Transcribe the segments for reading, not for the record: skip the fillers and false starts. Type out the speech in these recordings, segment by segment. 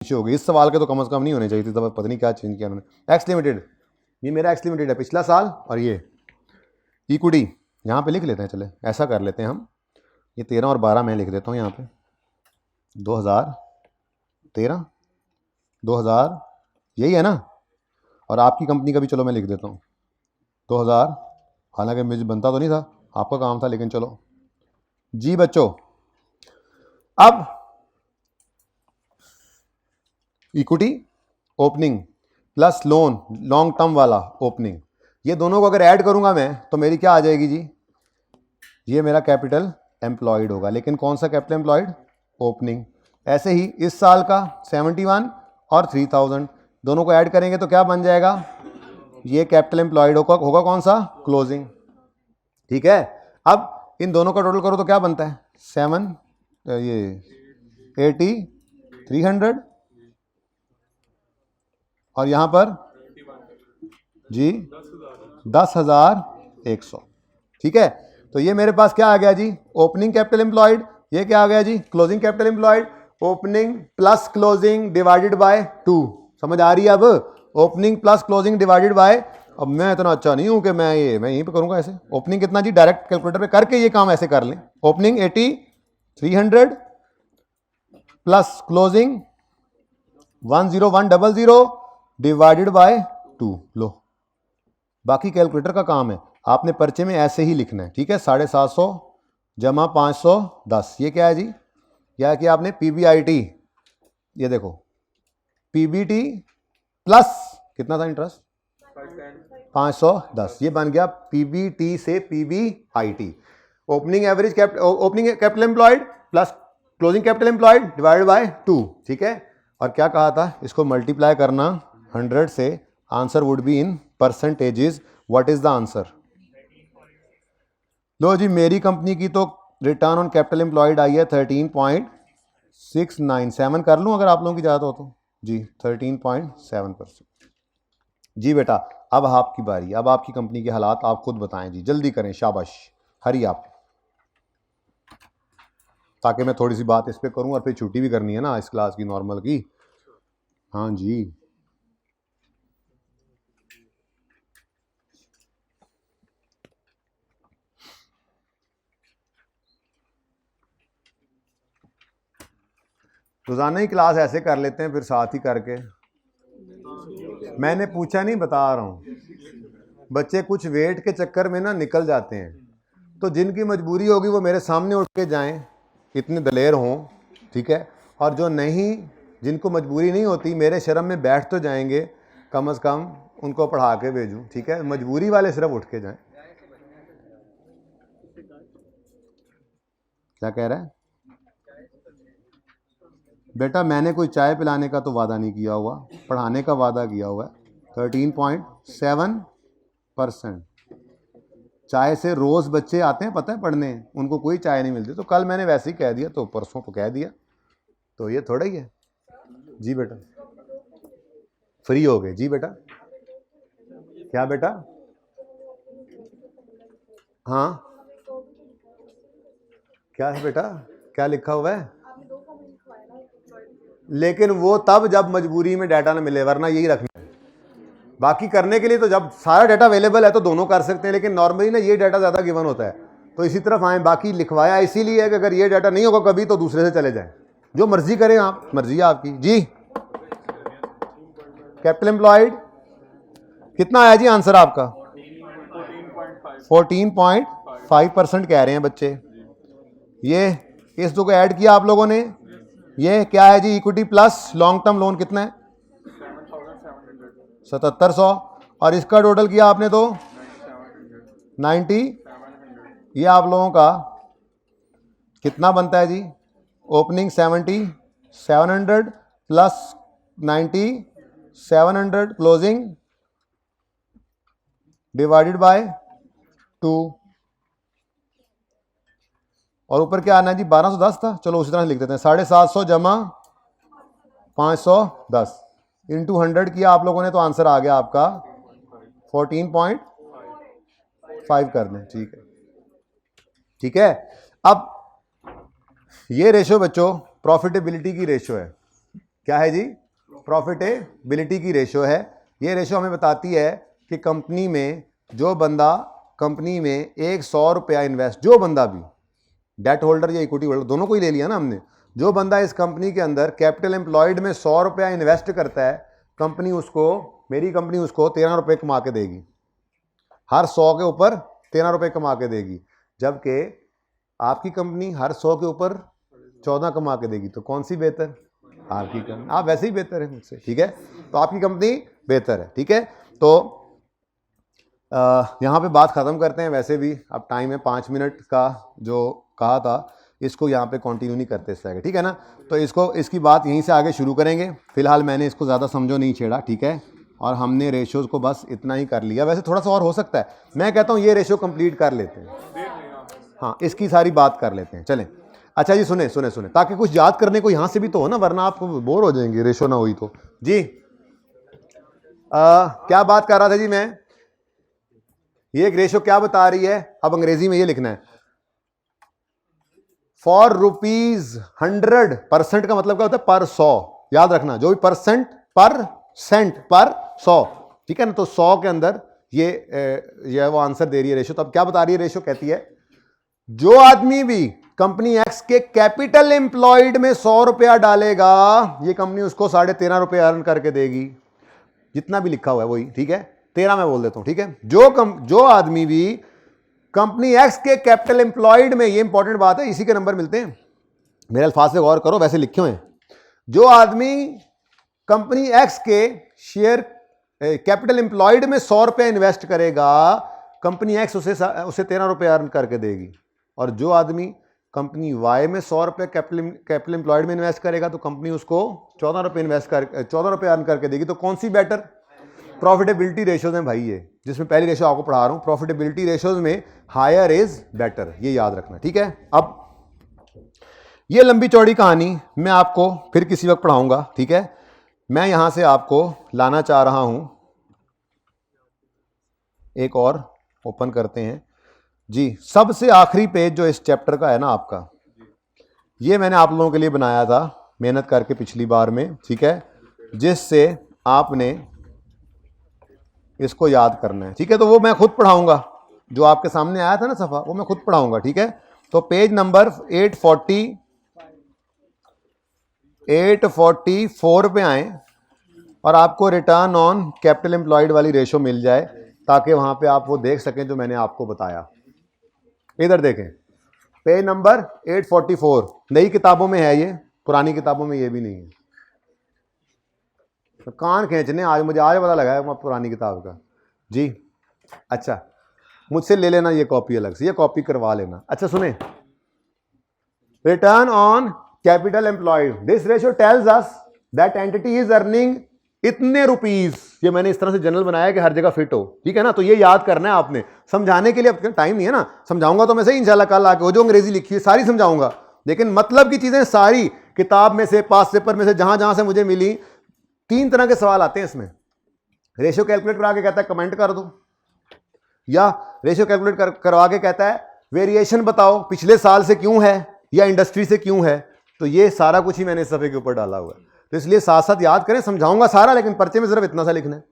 नीचे हो गई। इस सवाल के तो कम से कम नहीं होने चाहिए थे, तब पता नहीं क्या चेंज किया उन्होंने। एक्स लिमिटेड, ये मेरा एक्स लिमिटेड है पिछला साल, और ये इक्विटी यहाँ पे लिख लेते हैं। चले ऐसा कर लेते हैं हम, ये 13 और 12 मैं लिख देता हूँ यहाँ पे, 2013 2000 यही है ना, और आपकी कंपनी का भी चलो मैं लिख देता हूँ 2000, हालांकि मुझे बनता तो नहीं था, आपका काम था, लेकिन चलो जी बच्चों। अब equity opening plus lone long term वाला ओपनिंग, ये दोनों को अगर ऐड करूंगा मैं तो मेरी क्या आ जाएगी जी, ये मेरा कैपिटल एम्प्लॉयड होगा। लेकिन कौन सा कैपिटल एम्प्लॉयड, ओपनिंग। ऐसे ही इस साल का 71 और 3000 दोनों को ऐड करेंगे तो क्या बन जाएगा, ये कैपिटल एम्प्लॉयड होगा कौन सा, क्लोजिंग। ठीक है, अब इन दोनों का टोटल करो तो क्या बनता है, 7 ये 80 300 और यहां पर जी 10,100। ठीक है, तो ये मेरे पास क्या आ गया जी, ओपनिंग कैपिटल एम्प्लॉयड, ये क्या आ गया जी, closing capital employed. Opening plus closing divided by 2, समझ आ रही है अब, opening plus closing divided by. अब मैं इतना अच्छा नहीं हूं कि मैं यहीं पे करूंगा ऐसे। ओपनिंग कितना जी, डायरेक्ट कैलकुलेटर पे करके ये काम ऐसे कर लें। Opening 80 300 plus closing 10100 divided by 2। लो, बाकी कैलकुलेटर का काम है, आपने पर्चे में ऐसे ही लिखना है। ठीक है, 750 जमा 510, ये क्या है जी, क्या किया आपने, पीबीआईटी, ये देखो पीबीटी प्लस कितना था इंटरेस्ट 510, ये बन गया पीबीटी से PBIT. Opening average opening capital employed plus closing capital employed divided by 2। ठीक है, और क्या कहा था, इसको मल्टीप्लाई करना 100 से, answer would be in percentages. What is the answer, लो जी मेरी कंपनी की तो रिटर्न ऑन कैपिटल एम्प्लॉयड आई है 13.697, कर लूं अगर आप लोगों की ज़्यादा हो तो जी, 13.7%। जी बेटा, अब आपकी बारी, अब आपकी कंपनी के हालात आप खुद बताएं जी, जल्दी करें, शाबाश, हरी आप, ताकि मैं थोड़ी सी बात इस पर करूं, और फिर छुट्टी भी करनी है ना इस क्लास की नॉर्मल की। हाँ जी, रोजाना ही क्लास ऐसे कर लेते हैं, फिर साथ ही करके। मैंने पूछा नहीं, बता रहा हूं, बच्चे कुछ वेट के चक्कर में ना निकल जाते हैं, तो जिनकी मजबूरी होगी वो मेरे सामने उठ के जाएं, इतने दलेर हों। ठीक है, और जो नहीं, जिनको मजबूरी नहीं होती, मेरे शर्म में बैठ तो जाएंगे, कम से कम उनको पढ़ा के भेजूं। ठीक है, मजबूरी वाले सिर्फ उठ के जाएं। क्या कह रहा है बेटा, मैंने कोई चाय पिलाने का तो वादा नहीं किया हुआ, पढ़ाने का वादा किया हुआ है। 13.7%। चाय से रोज़ बच्चे आते हैं पता है पढ़ने, उनको कोई चाय नहीं मिलती, तो कल मैंने वैसे ही कह दिया, तो परसों को कह दिया, तो ये थोड़ा ही है जी बेटा। फ्री हो गए जी बेटा, क्या बेटा, हाँ क्या है बेटा, क्या लिखा हुआ है, लेकिन वो तब जब मजबूरी में डाटा ना मिले, वरना यही रखना है। बाकी करने के लिए तो जब सारा डाटा अवेलेबल है तो दोनों कर सकते हैं, लेकिन नॉर्मली ना ये डाटा ज़्यादा गिवन होता है, तो इसी तरफ आए। बाकी लिखवाया इसीलिए है कि अगर ये डाटा नहीं होगा कभी तो दूसरे से चले जाएं, जो मर्जी करें आप, मर्जी है आपकी जी। कैपिटल एम्प्लॉयड कितना आया जी आंसर आपका, 14.5% कह रहे हैं बच्चे। ये इस दो को ऐड किया आप लोगों ने, ये क्या है जी, equity plus long term loan कितना है 7700, और इसका टोटल किया आपने तो 90। ये आप लोगों का कितना बनता है जी, opening 700 plus 700 closing divided by 2, और ऊपर क्या आना है जी, 1210 था, चलो उसी तरह लिख देते हैं, 750 जमा 510 इंटू 100 किया आप लोगों ने, तो आंसर आ गया आपका 14.5 कर दें। ठीक है, ठीक है। अब ये रेशो बच्चों प्रॉफिटेबिलिटी की रेशो है, क्या है जी? प्रॉफिटेबिलिटी की रेशो है। ये रेशो हमें बताती है कि कंपनी में जो बंदा कंपनी में एक 100 रुपया इन्वेस्ट, जो बंदा भी डेट होल्डर या इक्विटी होल्डर दोनों को ही ले लिया ना हमने, जो बंदा इस कंपनी के अंदर कैपिटल एम्प्लॉयड में 100 रुपया इन्वेस्ट करता है, कंपनी उसको, मेरी कंपनी उसको 13 रुपये कमा के देगी। हर 100 के ऊपर 13 रुपये कमा के देगी, जबकि आपकी कंपनी हर 100 के ऊपर 14 कमा के देगी। तो कौन सी बेहतर? आपकी कंपनी। आप वैसे ही बेहतर है मुझसे, ठीक है, तो आपकी कंपनी बेहतर है, ठीक है। तो यहाँ पे बात ख़त्म करते हैं। वैसे भी अब टाइम है 5 मिनट का, जो कहा था इसको यहाँ पे कंटिन्यू नहीं करते इस तरह, ठीक है ना। तो इसकी बात यहीं से आगे शुरू करेंगे। फिलहाल मैंने इसको ज़्यादा समझो नहीं छेड़ा, ठीक है, और हमने रेशोज़ को बस इतना ही कर लिया। वैसे थोड़ा सा और हो सकता है, मैं कहता हूँ ये रेशो कंप्लीट कर लेते हैं, हाँ इसकी सारी बात कर लेते हैं, चलें। अच्छा जी, सुने सुने सुने, ताकि कुछ याद करने को यहाँ से भी तो हो ना, वरना आप बोर हो जाएंगे रेशो ना हुई तो। जी क्या बात कर रहा था जी मैं? ये एक रेशो क्या बता रही है? अब अंग्रेजी में ये लिखना है, फॉर ₹100, का मतलब क्या होता है? पर 100। याद रखना, जो भी परसेंट पर 100, ठीक है ना। तो 100 के अंदर ये वो आंसर दे रही है रेशो। तो अब क्या बता रही है रेशो? कहती है जो आदमी भी कंपनी एक्स के कैपिटल एम्प्लॉयड में 100 रुपया डालेगा, ये कंपनी उसको 13.5 रुपये अर्न करके देगी। जितना भी लिखा हुआ है वही, ठीक है, 13 मैं बोल देता हूं, ठीक है। जो आदमी भी कंपनी एक्स के कैपिटल एम्प्लॉयड में, ये इंपॉर्टेंट बात है, इसी के नंबर मिलते हैं, मेरे अल्फाज से गौर करो, वैसे लिखे हुए हैं। जो आदमी कंपनी एक्स के शेयर कैपिटल एम्प्लॉयड में 100 रुपया इन्वेस्ट करेगा, कंपनी एक्स उसे 13 रुपये अर्न करके देगी। और जो आदमी कंपनी वाई में 100 रुपये कैपिटल एम्प्लॉयड में इन्वेस्ट करेगा, तो कंपनी उसको 14 रुपये अर्न करके देगी। तो कौन सी बेटर? प्रॉफिटेबिलिटी रेशोज हैं भाई, ये जिसमें पहली रेशो आपको पढ़ा रहा हूं, प्रॉफिटेबिलिटी रेशोज में हायर इज बेटर, ये याद रखना, ठीक है। अब ये लंबी चौड़ी कहानी मैं आपको फिर किसी वक्त पढ़ाऊंगा, ठीक है। मैं यहां से आपको लाना चाह रहा हूं, एक और ओपन करते हैं जी, सबसे आखिरी पेज जो इस चैप्टर का है ना आपका, ये मैंने आप लोगों के लिए बनाया था मेहनत करके पिछली बार में, ठीक है, जिससे आपने इसको याद करना है, ठीक है। तो वो मैं खुद पढ़ाऊंगा, जो आपके सामने आया था ना सफ़ा, वो मैं खुद पढ़ाऊंगा, ठीक है। तो पेज नंबर 844 पे आए और आपको रिटर्न ऑन कैपिटल एम्प्लॉयड वाली रेशो मिल जाए, ताकि वहां पे आप वो देख सकें जो मैंने आपको बताया। इधर देखें, पेज नंबर 844, नई किताबों में है ये, पुरानी किताबों में ये भी नहीं है। तो कान खींचने मुझे आज पता लगा है पुरानी किताब का जी। अच्छा, मुझसे ले लेना ये कॉपी अलग से, ये कॉपी करवा लेना। अच्छा सुने, return on capital employed, this ratio tells us that entity is earning इतने रुपीज। ये मैंने इस तरह से जनरल बनाया कि हर जगह फिट हो, ठीक है ना। तो ये याद करना है आपने, समझाने के लिए अब टाइम नहीं है ना, समझाऊंगा तो मैं सही इंशाल्लाह कल आके, वो जो अंग्रेजी लिखी है सारी समझाऊंगा, लेकिन मतलब की चीजें सारी किताब में से, पास पेपर में से, जहां जहां से मुझे मिली। 3 तरह के सवाल आते हैं इसमें, रेशियो कैलकुलेट करा के कहता है कमेंट कर दो, या रेशियो कैलकुलेट करवा के कहता है वेरिएशन बताओ पिछले साल से क्यों है या इंडस्ट्री से क्यों है। तो ये सारा कुछ ही मैंने इस सफे के ऊपर डाला हुआ है, तो इसलिए साथ साथ याद करें, समझाऊंगा सारा, लेकिन पर्चे में सिर्फ इतना सा लिखना है।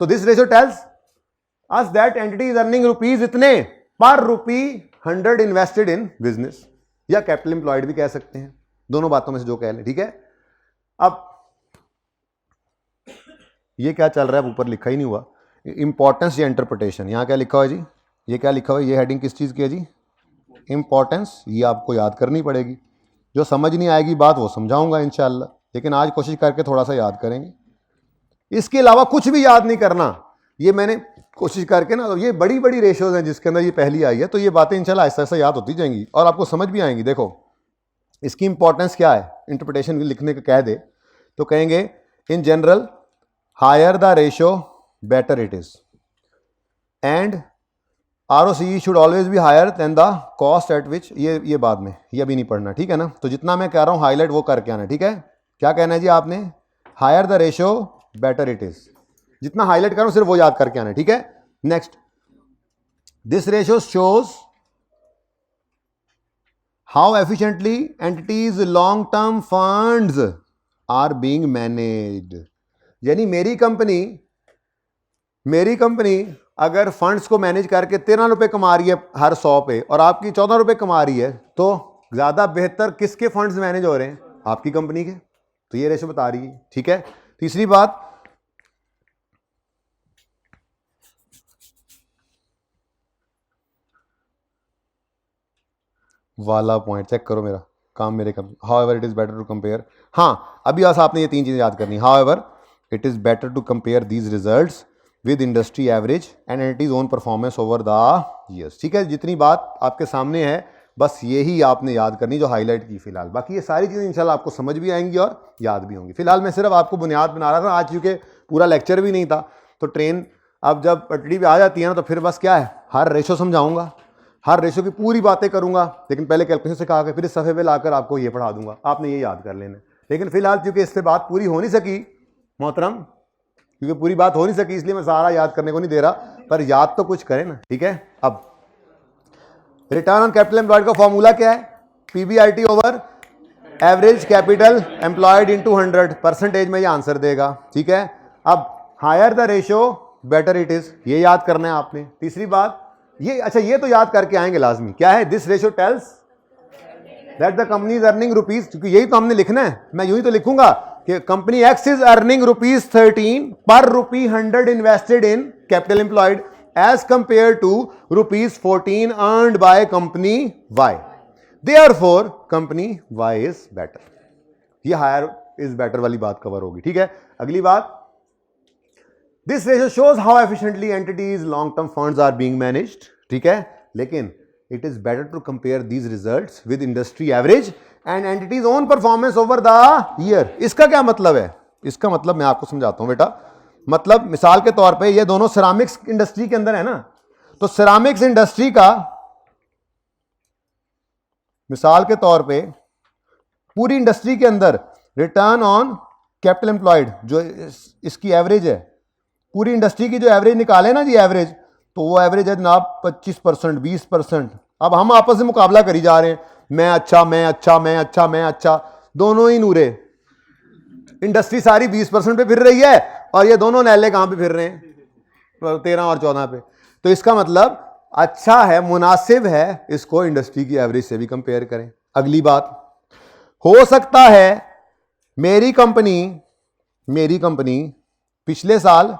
तो this ratio tells us that entity is earning rupees इतने पर ₹100 इन्वेस्टेड इन बिजनेस, या कैपिटल एम्प्लॉयड भी कह सकते हैं, दोनों बातों में से जो कह लें, ठीक है। अब ये क्या चल रहा है, ऊपर लिखा ही नहीं हुआ, इंपॉर्टेंस या इंटरप्रिटेशन। यहाँ क्या लिखा हुआ है जी? ये क्या लिखा हुआ है? ये हेडिंग किस चीज़ की है जी? इंपॉर्टेंस। ये आपको याद करनी पड़ेगी, जो समझ नहीं आएगी बात वो समझाऊंगा इंशाल्लाह, लेकिन आज कोशिश करके थोड़ा सा याद करेंगे। इसके अलावा कुछ भी याद नहीं करना, ये मैंने कोशिश करके ना, तो ये बड़ी बड़ी रेशोज हैं जिसके अंदर ये पहली आई है, तो ये बातें इंशाल्लाह ऐसा ऐसा याद होती जाएंगी और आपको समझ भी आएंगी। देखो इसकी इंपॉर्टेंस क्या है, इंटरप्रिटेशन लिखने का कह दे तो कहेंगे in general higher the ratio better it is, and ROCE should always be higher than the cost at which, ये बाद में, ये अभी नहीं पढ़ना, ठीक है ना। तो जितना मैं कह रहा हूं हाईलाइट वो करके आना, ठीक है। क्या कहना है जी आपने? Higher the ratio better it is, जितना हाईलाइट कर रहा हूं सिर्फ वो याद करके आना, ठीक है। Next, this ratio shows how efficiently entities long term funds are being managed. यानी मेरी कंपनी अगर फंड्स को मैनेज करके 13 रुपए कमा रही है हर 100 पे और आपकी 14 रुपए कमा रही है, तो ज्यादा बेहतर किसके फंड्स मैनेज हो रहे हैं? आपकी कंपनी के। तो ये रेशो बता रही है। ठीक है। तीसरी बात, वाला पॉइंट चेक करो, मेरा काम मेरे कम। However it is better to compare, हाँ अभी बस आपने ये 3 चीजें याद करनी। However it is better to compare these results with industry average and entities own performance over the years. ठीक है, जितनी बात आपके सामने है बस यही आपने याद करनी जो हाईलाइट की फिलहाल। बाकी ये सारी चीज़ें इंशाल्लाह आपको समझ भी आएंगी और याद भी होंगी। फिलहाल मैं सिर्फ आपको बुनियाद बना रहा था, आज क्योंकि पूरा लेक्चर भी नहीं था तो ट्रेन अब जब पटड़ी पे आ जाती है ना तो फिर बस क्या है, हर रेशो समझाऊंगा, हर रेशो की पूरी बातें करूंगा, लेकिन पहले कैलकुलेशन से कहा फिर इस सफ़े पे लाकर आपको ये पढ़ा दूंगा, आपने ये याद कर लेना। लेकिन फिलहाल क्योंकि इससे बात पूरी हो नहीं सकी मोहतरम, क्योंकि पूरी बात हो नहीं सकी इसलिए मैं सारा याद करने को नहीं दे रहा, पर याद तो कुछ करें ना। ठीक है, अब रिटर्न ऑन कैपिटल एम्प्लॉयड का फॉर्मूला क्या है? PBIT over average capital employed into 100 percentage में ये आंसर देगा। ठीक है, अब higher the ratio better it is, ये याद करना है आपने। तीसरी बात ये, अच्छा ये तो याद करके आएंगे लाजमी, क्या है? This ratio tells that the company is earning rupees, क्योंकि यही तो हमने लिखना है। मैं यूं ही तो लिखूंगा कि कंपनी एक्स इज अर्निंग ₹13 पर ₹100 invested in capital employed as compared to ₹14 earned by company Y. Therefore, company Y is better. ये higher is better वाली बात कवर होगी। ठीक है, अगली बात, this ratio shows how efficiently entities long-term funds are being managed. ठीक है, लेकिन it is better to compare these results with industry average and entities own performance over the year. इसका क्या मतलब है? इसका मतलब मैं आपको समझाता हूं बेटा। मतलब मिसाल के तौर पे ये दोनों सिरामिक्स इंडस्ट्री के अंदर है ना, तो सिरामिक्स इंडस्ट्री का मिसाल के तौर पे पूरी इंडस्ट्री के अंदर रिटर्न ऑन कैपिटल एम्प्लॉयड जो इसकी एवरेज है, पूरी इंडस्ट्री की जो एवरेज निकाले ना जी एवरेज, तो वो एवरेज है जनाब 25%, 20%। अब हम आपस में मुकाबला करी जा रहे हैं, मैं अच्छा मैं अच्छा मैं अच्छा मैं अच्छा, दोनों ही नूरे। इंडस्ट्री सारी 20% पे फिर रही है और ये दोनों नैले कहां पे फिर रहे हैं? 13 और 14 पे। तो इसका मतलब अच्छा है, मुनासिब है, इसको इंडस्ट्री की एवरेज से भी कंपेयर करें। अगली बात, हो सकता है मेरी कंपनी पिछले साल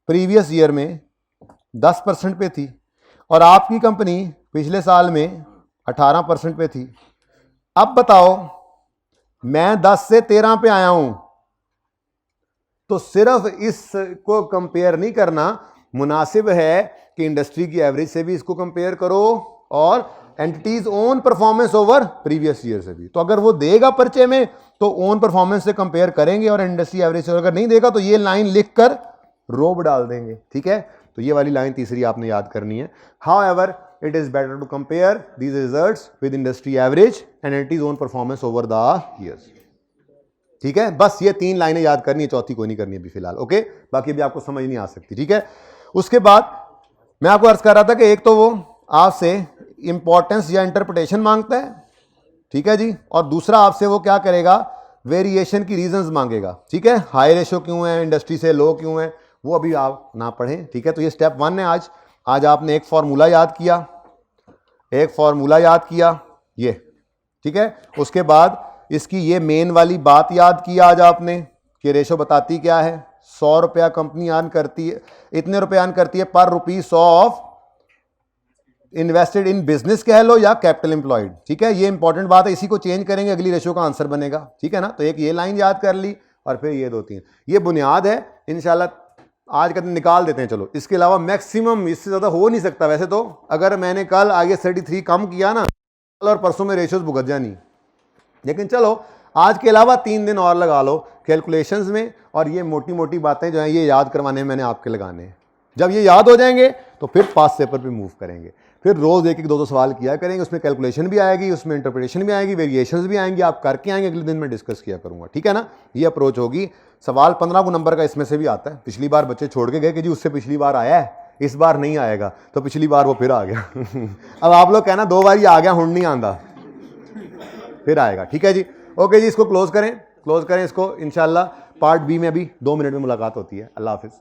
प्रीवियस ईयर में 10% पे थी और आपकी कंपनी पिछले साल में 18% पे थी। अब बताओ, मैं 10 से 13 पे आया हूं, तो सिर्फ इसको कंपेयर नहीं करना, मुनासिब है कि इंडस्ट्री की एवरेज से भी इसको कंपेयर करो और entities own performance over previous year से भी। तो अगर वो देगा पर्चे में तो ओन परफॉर्मेंस से कंपेयर करेंगे और इंडस्ट्री एवरेज से, अगर नहीं देगा तो ये लाइन लिखकर रोब डाल देंगे। ठीक है, तो ये वाली लाइन तीसरी आपने याद करनी है। However it is better to compare these results with industry average and entities own performance over the years. ठीक है, बस ये 3 लाइनें याद करनी है, चौथी कोई नहीं करनी अभी फिलहाल। ओके, बाकी भी आपको समझ नहीं आ सकती। ठीक है, उसके बाद मैं आपको अर्ज कर रहा था कि एक तो वो आपसे इंपॉर्टेंस या इंटरप्रिटेशन मांगता है, ठीक है जी, और दूसरा आपसे वो क्या करेगा, वेरिएशन की रीजंस मांगेगा। ठीक है, हाई रेशो क्यों है, इंडस्ट्री से लो क्यों है, वो अभी आप ना पढ़ें। ठीक है, तो ये स्टेप 1 है। आज आपने एक फॉर्मूला याद किया, ये। ठीक है, उसके बाद इसकी ये मेन वाली बात याद की आज आपने कि रेशो बताती क्या है, 100 रुपया कंपनी अर्न करती है, इतने रुपए अर्न करती है पर ₹100 ऑफ इन्वेस्टेड इन बिजनेस कह लो या कैपिटल एम्प्लॉयड। ठीक है, ये इंपॉर्टेंट बात है, इसी को चेंज करेंगे अगली रेशो का आंसर बनेगा। ठीक है ना, तो एक ये लाइन याद कर ली और फिर ये 2-3, ये बुनियाद है। इंशाल्लाह आज का दिन निकाल देते हैं। चलो, इसके अलावा मैक्सिमम इससे ज़्यादा हो नहीं सकता। वैसे तो अगर मैंने कल आगे 33 कम किया ना, कल और परसों में रेशोज भुगत जानी, लेकिन चलो आज के अलावा 3 दिन और लगा लो कैलकुलेशंस में, और ये मोटी मोटी बातें जो हैं ये याद करवाने में मैंने आपके लगाने हैं। जब ये याद हो जाएंगे तो फिर पास पेपर पे मूव करेंगे, फिर रोज 1-1, 2-2 सवाल किया करेंगे, उसमें कैलकुलेशन भी आएगी, उसमें इंटरप्रिटेशन भी आएगी, वेरिएशंस भी आएंगी, आप करके आएंगे, अगले दिन मैं डिस्कस किया करूंगा। ठीक है ना, ये अप्रोच होगी। सवाल 15 को नंबर का इसमें से भी आता है। पिछली बार बच्चे छोड़ के गए कि जी उससे पिछली बार आया है, इस बार नहीं आएगा, तो पिछली बार वो फिर आ गया। अब आप लोग कहना 2 बार ही आ गया, हुण नहीं आंदा, फिर आएगा। ठीक है जी, ओके जी, इसको क्लोज करें। क्लोज करें इसको। इंशाल्लाह पार्ट बी में अभी 2 मिनट में मुलाकात होती है। अल्लाह हाफिज़।